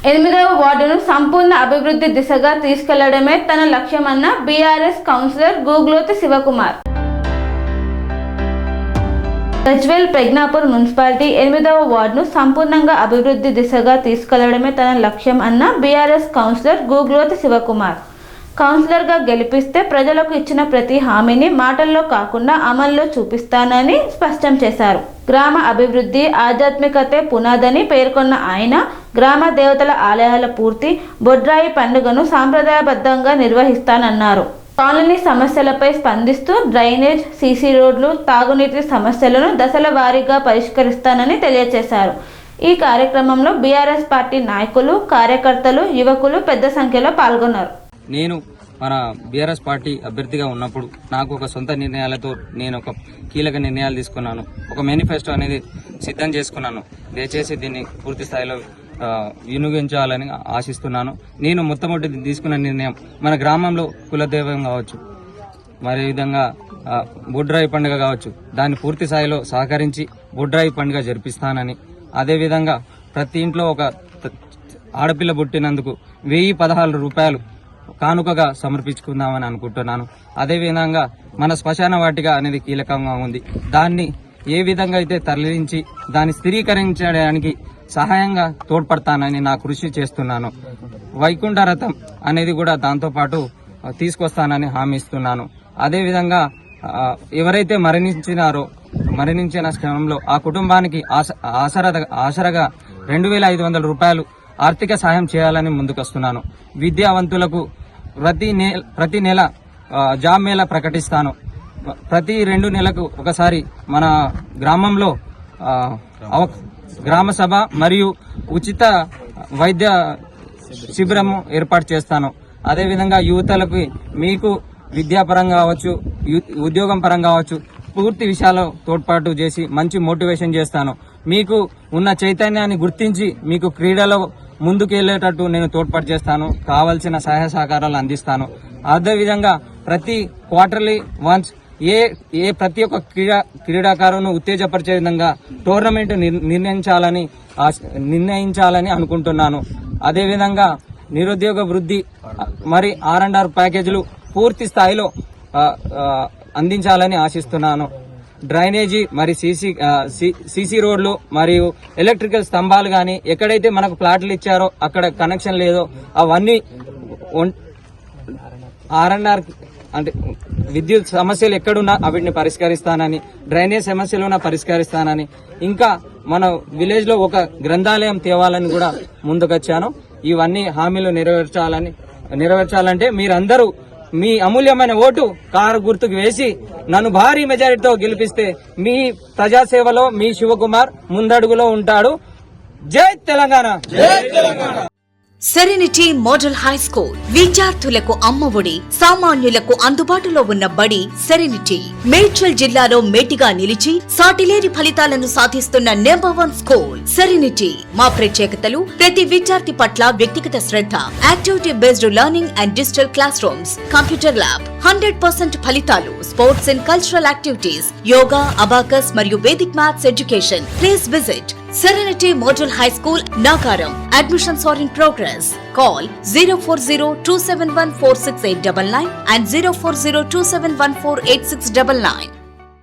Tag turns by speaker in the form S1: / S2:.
S1: 8వ వార్డును సంపూర్ణ అభివృద్ధి దిశగా తీసుకెళ్లడమే తన లక్ష్యమన్న BRS councillor Guguloth Shivakumar. Gajwel Pragnapur municipality 8వ వార్డును సంపూర్ణంగా అభివృద్ధి దిశగా తీసుకెళ్లడమే తన లక్ష్యం అన్న బీఆర్ఎస్ కౌన్సిలర్ గూగ్లోత్ శివకుమార్. కౌన్సిలర్గా గెలిపిస్తే ప్రజలకు ఇచ్చిన ప్రతి హామీని మాటల్లో కాకుండా అమల్లో చూపిస్తానని స్పష్టం చేశారు. గ్రామ అభివృద్ధి ఆధ్యాత్మికతే పునాదని పేర్కొన్న ఆయన గ్రామ దేవతల ఆలయాల పూర్తి, బొడ్రాయి పండుగను సాంప్రదాయబద్ధంగా నిర్వహిస్తానన్నారు. కాలనీ సమస్యలపై స్పందిస్తూ డ్రైనేజ్, సీసీ రోడ్లు, తాగునీటి సమస్యలను దశల వారీగా పరిష్కరిస్తానని తెలియజేశారు. ఈ కార్యక్రమంలో బీఆర్ఎస్ పార్టీ నాయకులు, కార్యకర్తలు, యువకులు పెద్ద సంఖ్యలో పాల్గొన్నారు.
S2: నేను మన బీఆర్ఎస్ పార్టీ అభ్యర్థిగా ఉన్నప్పుడు నాకు ఒక సొంత నిర్ణయాలతో నేను ఒక కీలక నిర్ణయాలు తీసుకున్నాను. ఒక మేనిఫెస్టో అనేది సిద్ధం చేసుకున్నాను. దయచేసి దీన్ని పూర్తి స్థాయిలో వినియోగించాలని ఆశిస్తున్నాను. నేను మొట్టమొదటి తీసుకున్న నిర్ణయం మన గ్రామంలో కులదైవం కావచ్చు, మరి విధంగా బొడ్రాయి పండుగ కావచ్చు, దాన్ని పూర్తి స్థాయిలో సహకరించి బొడ్రాయి పండుగ జరిపిస్తానని, అదేవిధంగా ప్రతి ఇంట్లో ఒక ఆడపిల్ల పుట్టినందుకు 1016 రూపాయలు కానుకగా సమర్పించుకుందామని అనుకుంటున్నాను. అదేవిధంగా మన శ్మశాన వాటిక అనేది కీలకంగా ఉంది. దాన్ని ఏ విధంగా అయితే తరలించి దాన్ని స్థిరీకరించడానికి సహాయంగా తోడ్పడతానని నా కృషి చేస్తున్నాను. వైకుంఠ రథం అనేది కూడా దాంతో పాటు తీసుకొస్తానని హామీ ఇస్తున్నాను. అదేవిధంగా ఎవరైతే మరణించిన క్షణంలో ఆ కుటుంబానికి ఆసరగా 2500 రూపాయలు ఆర్థిక సహాయం చేయాలని ముందుకొస్తున్నాను. విద్యావంతులకు ప్రతి నెల జాబ్ మేళా ప్రకటిస్తాను. ప్రతి 2 నెలలకు ఒకసారి మన గ్రామంలో గ్రామ సభ మరియు ఉచిత వైద్య శిబిరము ఏర్పాటు చేస్తాను. అదేవిధంగా యువతలకు మీకు విద్యాపరంగా కావచ్చు, ఉద్యోగం పరంగా కావచ్చు, పూర్తి విషయాల్లో తోడ్పాటు చేసి మంచి మోటివేషన్ చేస్తాను. మీకు ఉన్న చైతన్యాన్ని గుర్తించి మీకు క్రీడలో ముందుకెళ్లేటట్టు నేను తోడ్పాటు చేస్తాను. కావాల్సిన సహాయ సహకారాలు అందిస్తాను. అదేవిధంగా ప్రతి క్వార్టర్లీ వన్స్ ప్రతి ఒక్క క్రీడాకారును ఉత్తేజపరిచే విధంగా టోర్నమెంట్ నిర్ణయించాలని అనుకుంటున్నాను. అదేవిధంగా నిరుద్యోగ వృద్ధి మరి R&R ప్యాకేజీలు పూర్తి స్థాయిలో అందించాలని ఆశిస్తున్నాను. డ్రైనేజీ మరి సీసీ రోడ్లు మరియు ఎలక్ట్రికల్ స్తంభాలు గాని ఎక్కడైతే మనకు ప్లాట్లు ఇచ్చారో అక్కడ కనెక్షన్ లేదో అవన్నీ R&R అంటే విద్యుత్ సమస్యలు ఎక్కడున్నా వాటిని పరిష్కరిస్తానని, డ్రైనేజ్ సమస్యలున్నా పరిష్కరిస్తానని, ఇంకా మన విలేజ్ లో ఒక గ్రంథాలయం తేవాలని కూడా ముందుకొచ్చాను. ఇవన్నీ హామీలు నెరవేర్చాలంటే మీరందరూ మీ అమూల్యమైన ఓటు కారు గుర్తుకు వేసి నన్ను భారీ మెజారిటీతో గెలిపిస్తే మీ ప్రజాసేవలో మీ శివకుమార్ ముందడుగులో ఉంటాడు. జై Telangana.
S3: Serenity model high school విద్యార్థులకు అమ్మఒడి, సామాన్యులకు అందుబాటులో ఉన్న బడి సెరెనిటీ. మేడ్చల్ జిల్లాలో మేటిగా నిలిచి సాటిలేని ఫలితాలను సాధిస్తున్న నంబర్ 1 స్కూల్ సెరెనిటీ. మా ప్రత్యేకతలు ప్రతి విద్యార్థి పట్ల వ్యక్తిగత శ్రద్ధ, activity based learning and digital classrooms, computer lab, 100% ఫలితాలు, sports and cultural activities, yoga, abacus మరియు Vedic maths education. Please visit Serenity Model High School, Nagaram. Admissions are in progress. Call 040-271-46899 and 040-271-48699.